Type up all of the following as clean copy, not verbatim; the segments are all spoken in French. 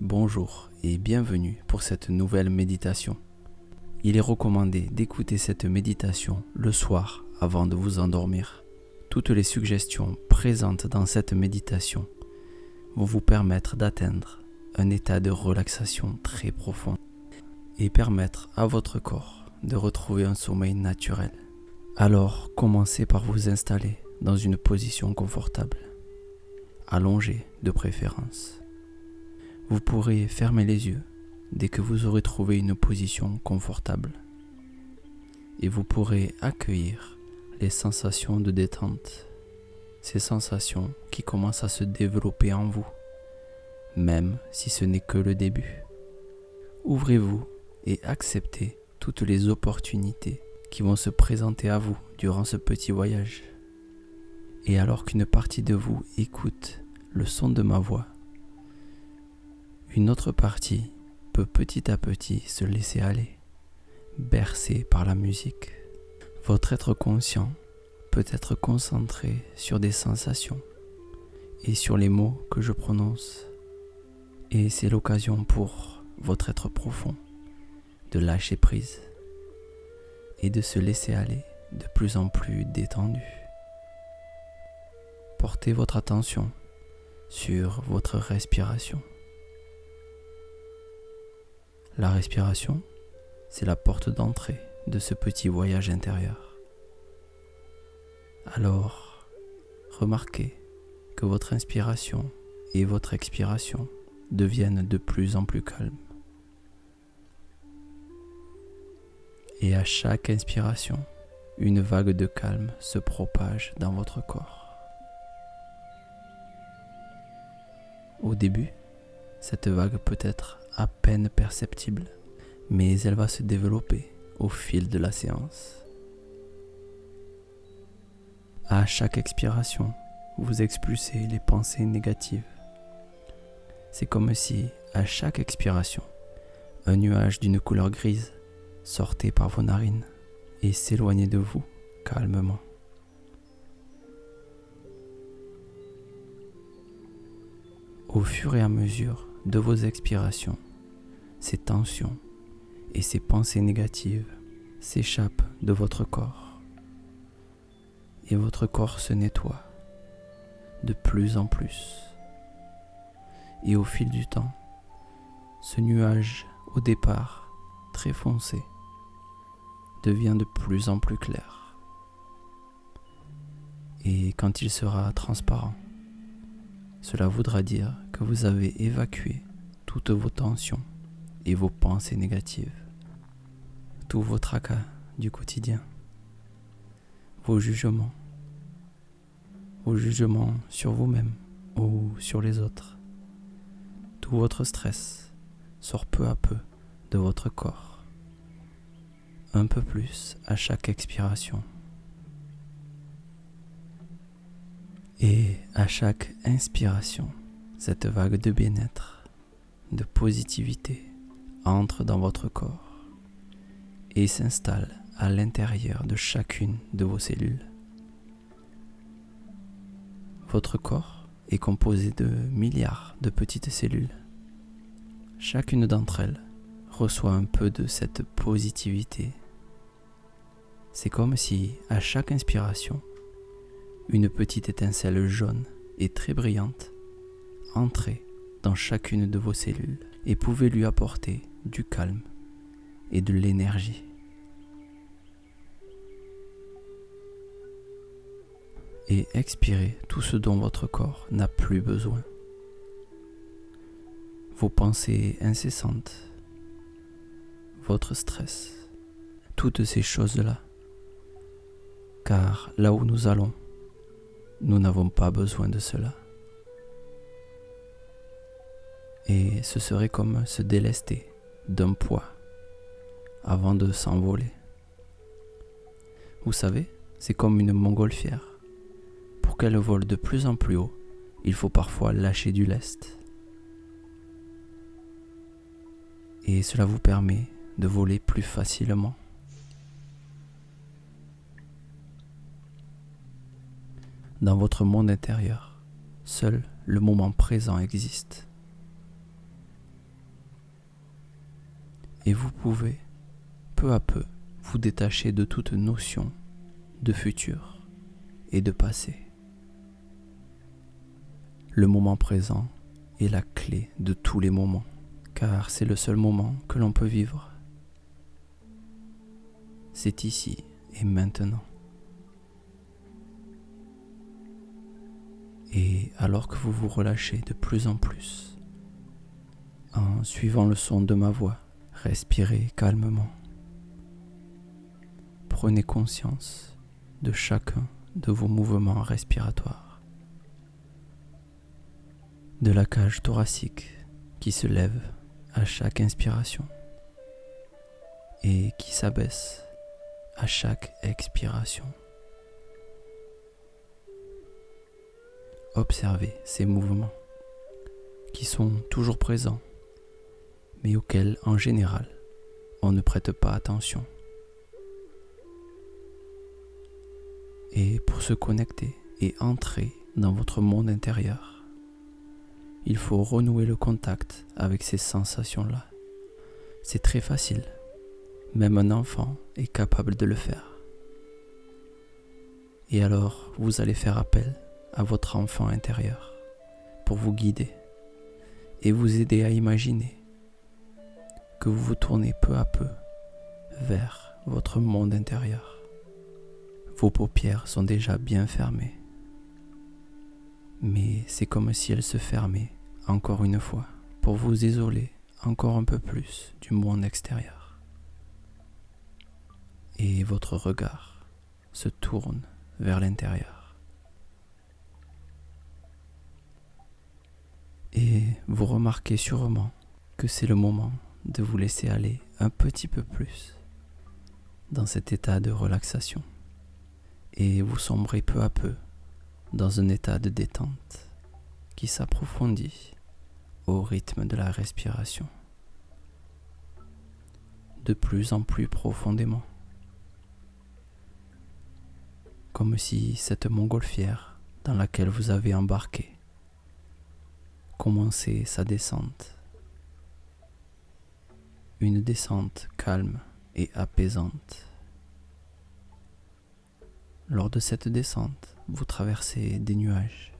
Bonjour et bienvenue pour cette nouvelle méditation. Il est recommandé d'écouter cette méditation le soir avant de vous endormir. Toutes les suggestions présentes dans cette méditation vont vous permettre d'atteindre un état de relaxation très profond et permettre à votre corps de retrouver un sommeil naturel. Alors, commencez par vous installer dans une position confortable, allongée de préférence. Vous pourrez fermer les yeux dès que vous aurez trouvé une position confortable et vous pourrez accueillir les sensations de détente, ces sensations qui commencent à se développer en vous, même si ce n'est que le début. Ouvrez-vous et acceptez toutes les opportunités qui vont se présenter à vous durant ce petit voyage. Et alors qu'une partie de vous écoute le son de ma voix, une autre partie peut petit à petit se laisser aller, bercée par la musique. Votre être conscient peut être concentré sur des sensations et sur les mots que je prononce. Et c'est l'occasion pour votre être profond de lâcher prise et de se laisser aller de plus en plus détendu. Portez votre attention sur votre respiration. La respiration, c'est la porte d'entrée de ce petit voyage intérieur. Alors, remarquez que votre inspiration et votre expiration deviennent de plus en plus calmes. Et à chaque inspiration, une vague de calme se propage dans votre corps. Au début, cette vague peut être à peine perceptible, mais elle va se développer au fil de la séance. À chaque expiration, vous expulsez les pensées négatives. C'est comme si, à chaque expiration, un nuage d'une couleur grise sortait par vos narines et s'éloignait de vous calmement. Au fur et à mesure de vos expirations, ces tensions et ces pensées négatives s'échappent de votre corps et votre corps se nettoie de plus en plus. Et au fil du temps, ce nuage, au départ très foncé, devient de plus en plus clair. Et quand il sera transparent, cela voudra dire que vous avez évacué toutes vos tensions et vos pensées négatives, tous vos tracas du quotidien, vos jugements sur vous-même ou sur les autres. Tout votre stress sort peu à peu de votre corps, un peu plus à chaque expiration. Et à chaque inspiration, cette vague de bien-être, de positivité entre dans votre corps et s'installe à l'intérieur de chacune de vos cellules. Votre corps est composé de milliards de petites cellules. Chacune d'entre elles reçoit un peu de cette positivité. C'est comme si, à chaque inspiration, une petite étincelle jaune et très brillante entrait dans chacune de vos cellules et pouvait lui apporter du calme et de l'énergie. Et expirez tout ce dont votre corps n'a plus besoin. Vos pensées incessantes, votre stress, toutes ces choses-là. Car là où nous allons, nous n'avons pas besoin de cela. Et ce serait comme se délester d'un poids avant de s'envoler. Vous savez, c'est comme une montgolfière. Pour qu'elle vole de plus en plus haut, il faut parfois lâcher du lest. Et cela vous permet de voler plus facilement. Dans votre monde intérieur, seul le moment présent existe. Et vous pouvez, peu à peu, vous détacher de toute notion de futur et de passé. Le moment présent est la clé de tous les moments, car c'est le seul moment que l'on peut vivre. C'est ici et maintenant. Et alors que vous vous relâchez de plus en plus, en suivant le son de ma voix, respirez calmement. Prenez conscience de chacun de vos mouvements respiratoires, de la cage thoracique qui se lève à chaque inspiration et qui s'abaisse à chaque expiration. Observez ces mouvements qui sont toujours présents, mais auxquels en général on ne prête pas attention. Et pour se connecter et entrer dans votre monde intérieur, il faut renouer le contact avec ces sensations-là. C'est très facile, même un enfant est capable de le faire. Et alors, vous allez faire appel à votre enfant intérieur pour vous guider et vous aider à imaginer que vous vous tournez peu à peu vers votre monde intérieur. Vos paupières sont déjà bien fermées, mais c'est comme si elles se fermaient encore une fois pour vous isoler encore un peu plus du monde extérieur. Et votre regard se tourne vers l'intérieur. Et vous remarquez sûrement que c'est le moment de vous laisser aller un petit peu plus dans cet état de relaxation. Et vous sombrez peu à peu dans un état de détente qui s'approfondit au rythme de la respiration, de plus en plus profondément, comme si cette montgolfière dans laquelle vous avez embarqué commençait sa descente. Une descente calme et apaisante. Lors de cette descente, vous traversez des nuages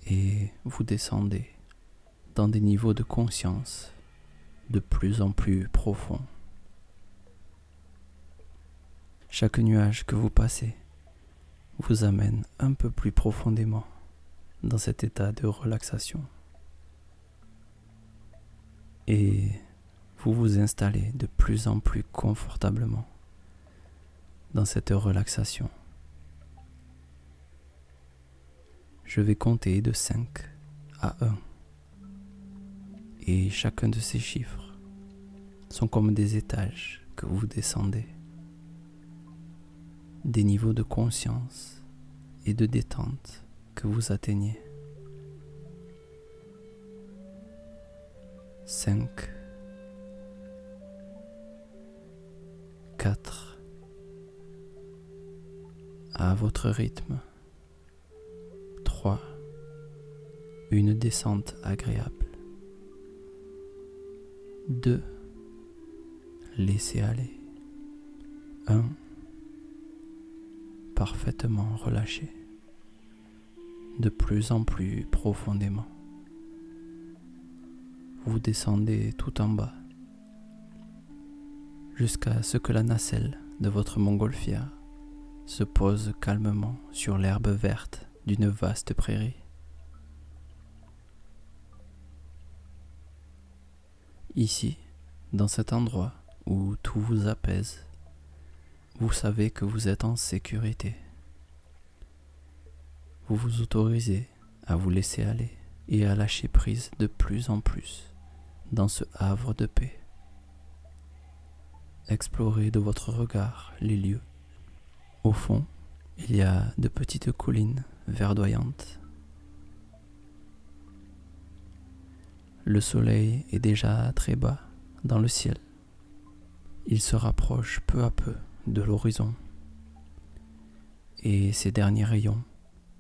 et vous descendez dans des niveaux de conscience de plus en plus profonds. Chaque nuage que vous passez vous amène un peu plus profondément dans cet état de relaxation. Et vous vous installez de plus en plus confortablement dans cette relaxation. Je vais compter de 5 à 1. Et chacun de ces chiffres sont comme des étages que vous descendez. Des niveaux de conscience et de détente que vous atteignez. 5, 4, à votre rythme. 3, une descente agréable. 2, laissez aller. 1, parfaitement relâché, de plus en plus profondément. Vous descendez tout en bas, jusqu'à ce que la nacelle de votre montgolfière se pose calmement sur l'herbe verte d'une vaste prairie. Ici, dans cet endroit où tout vous apaise, vous savez que vous êtes en sécurité. Vous vous autorisez à vous laisser aller et à lâcher prise de plus en plus dans ce havre de paix. Explorez de votre regard les lieux. Au fond, il y a de petites collines verdoyantes. Le soleil est déjà très bas dans le ciel. Il se rapproche peu à peu de l'horizon et ses derniers rayons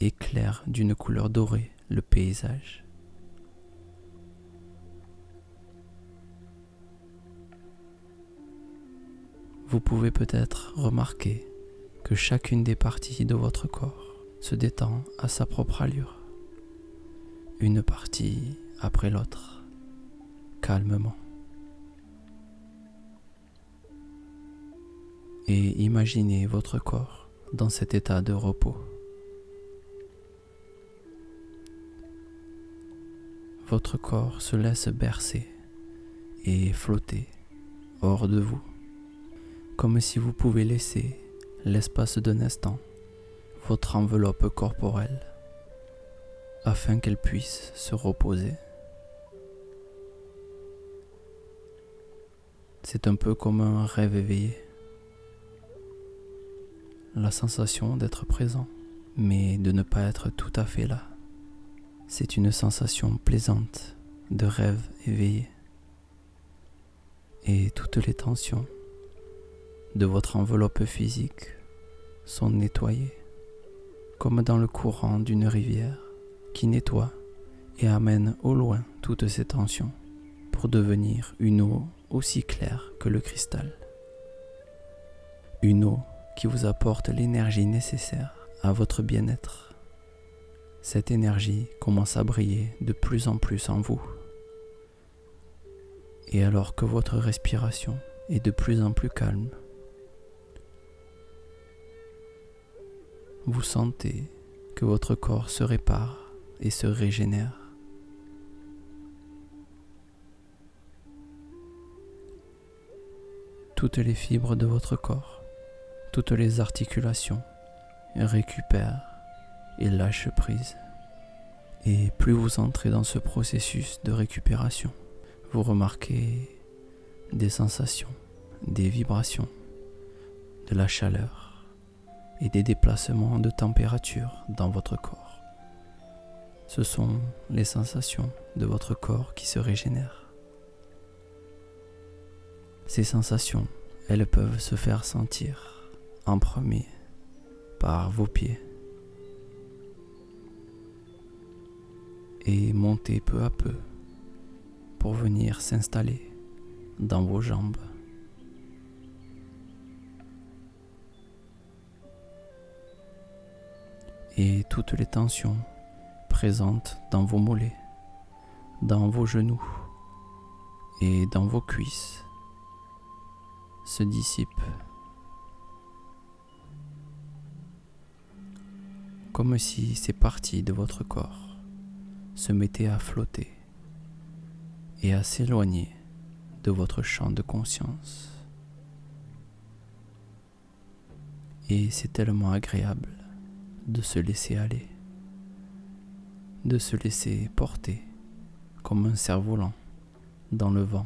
éclairent d'une couleur dorée le paysage. Vous pouvez peut-être remarquer que chacune des parties de votre corps se détend à sa propre allure, une partie après l'autre, calmement. Et imaginez votre corps dans cet état de repos. Votre corps se laisse bercer et flotter hors de vous, comme si vous pouvez laisser l'espace d'un instant votre enveloppe corporelle afin qu'elle puisse se reposer. C'est un peu comme un rêve éveillé, la sensation d'être présent, mais de ne pas être tout à fait là. C'est une sensation plaisante de rêve éveillé. Et toutes les tensions de votre enveloppe physique sont nettoyées, comme dans le courant d'une rivière qui nettoie et amène au loin toutes ces tensions pour devenir une eau aussi claire que le cristal. Une eau qui vous apporte l'énergie nécessaire à votre bien-être. Cette énergie commence à briller de plus en plus en vous. Et alors que votre respiration est de plus en plus calme, vous sentez que votre corps se répare et se régénère. Toutes les fibres de votre corps, toutes les articulations récupèrent et lâchent prise. Et plus vous entrez dans ce processus de récupération, vous remarquez des sensations, des vibrations, de la chaleur et des déplacements de température dans votre corps. Ce sont les sensations de votre corps qui se régénèrent. Ces sensations, elles peuvent se faire sentir en premier par vos pieds et monter peu à peu pour venir s'installer dans vos jambes. Et toutes les tensions présentes dans vos mollets, dans vos genoux et dans vos cuisses se dissipent, comme si ces parties de votre corps se mettaient à flotter et à s'éloigner de votre champ de conscience. Et c'est tellement agréable de se laisser aller, de se laisser porter comme un cerf-volant dans le vent.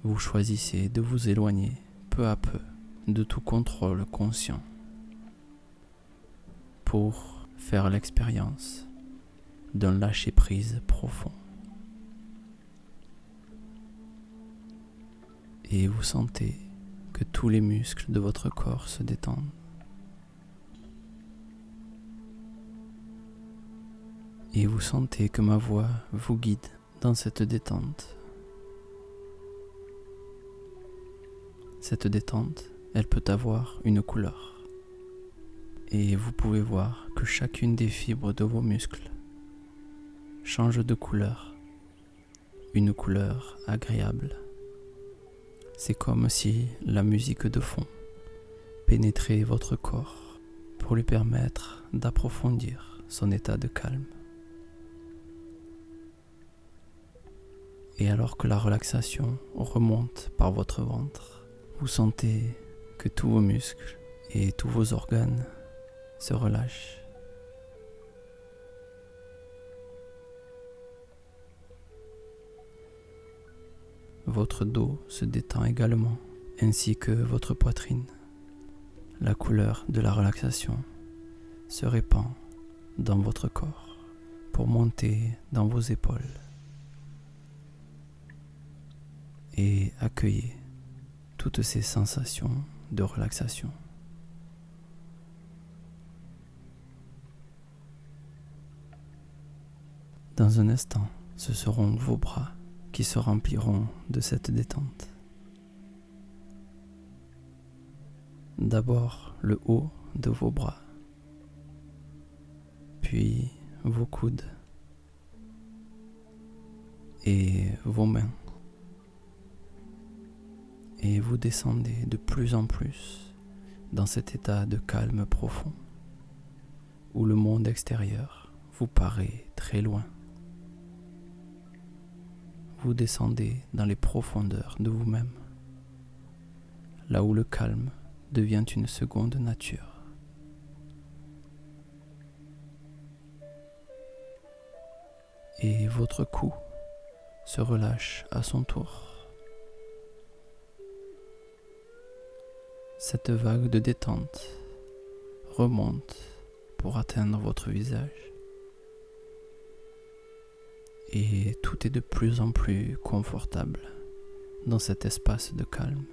Vous choisissez de vous éloigner peu à peu de tout contrôle conscient pour faire l'expérience d'un lâcher-prise profond. Et vous sentez que tous les muscles de votre corps se détendent. Et vous sentez que ma voix vous guide dans cette détente. Cette détente, elle peut avoir une couleur. Et vous pouvez voir que chacune des fibres de vos muscles change de couleur, une couleur agréable. C'est comme si la musique de fond pénétrait votre corps pour lui permettre d'approfondir son état de calme. Et alors que la relaxation remonte par votre ventre, vous sentez que tous vos muscles et tous vos organes se relâchent. Votre dos se détend également, ainsi que votre poitrine. La couleur de la relaxation se répand dans votre corps pour monter dans vos épaules et accueillir toutes ces sensations de relaxation. Dans un instant, ce seront vos bras qui se rempliront de cette détente. D'abord le haut de vos bras, puis vos coudes et vos mains. Et vous descendez de plus en plus dans cet état de calme profond où le monde extérieur vous paraît très loin. Vous descendez dans les profondeurs de vous-même, là où le calme devient une seconde nature. Et votre cou se relâche à son tour. Cette vague de détente remonte pour atteindre votre visage. Et tout est de plus en plus confortable dans cet espace de calme.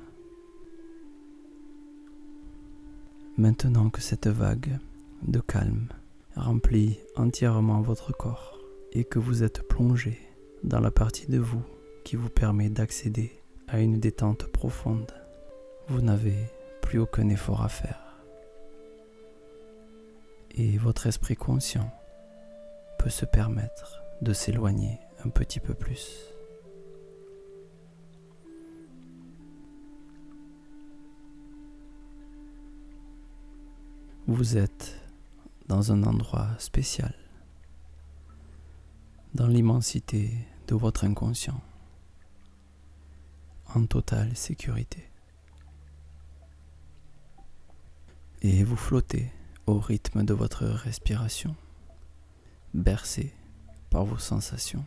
Maintenant que cette vague de calme remplit entièrement votre corps et que vous êtes plongé dans la partie de vous qui vous permet d'accéder à une détente profonde, vous n'avez plus aucun effort à faire. Et votre esprit conscient peut se permettre de s'éloigner un petit peu plus. Vous êtes dans un endroit spécial, dans l'immensité de votre inconscient, en totale sécurité. Et vous flottez au rythme de votre respiration, bercé par vos sensations.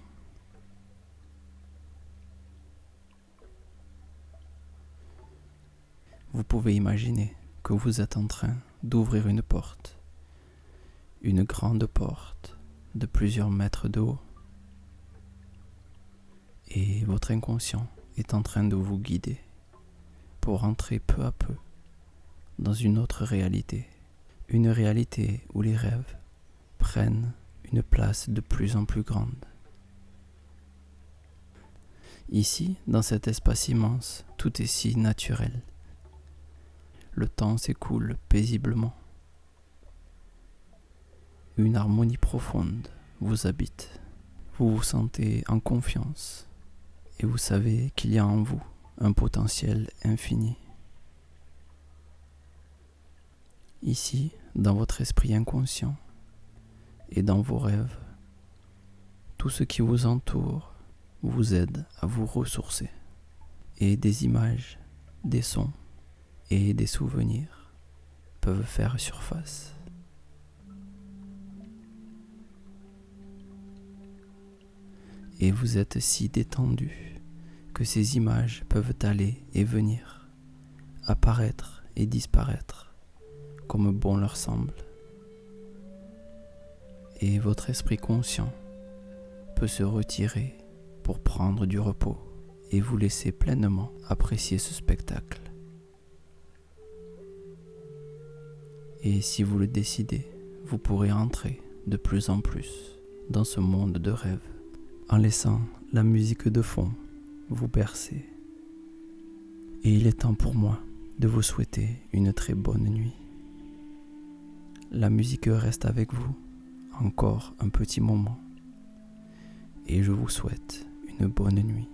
Vous pouvez imaginer que vous êtes en train d'ouvrir une porte, une grande porte de plusieurs mètres de haut. Et votre inconscient est en train de vous guider pour entrer peu à peu dans une autre réalité, une réalité où les rêves prennent une place de plus en plus grande. Ici, dans cet espace immense, tout est si naturel. Le temps s'écoule paisiblement. Une harmonie profonde vous habite. Vous vous sentez en confiance et vous savez qu'il y a en vous un potentiel infini. Ici, dans votre esprit inconscient et dans vos rêves, tout ce qui vous entoure vous aide à vous ressourcer. Et des images, des sons et des souvenirs peuvent faire surface. Et vous êtes si détendu que ces images peuvent aller et venir, apparaître et disparaître comme bon leur semble. Et votre esprit conscient peut se retirer pour prendre du repos et vous laisser pleinement apprécier ce spectacle. Et si vous le décidez, vous pourrez entrer de plus en plus dans ce monde de rêve en laissant la musique de fond vous bercer. Et il est temps pour moi de vous souhaiter une très bonne nuit. La musique reste avec vous encore un petit moment et je vous souhaite une bonne nuit.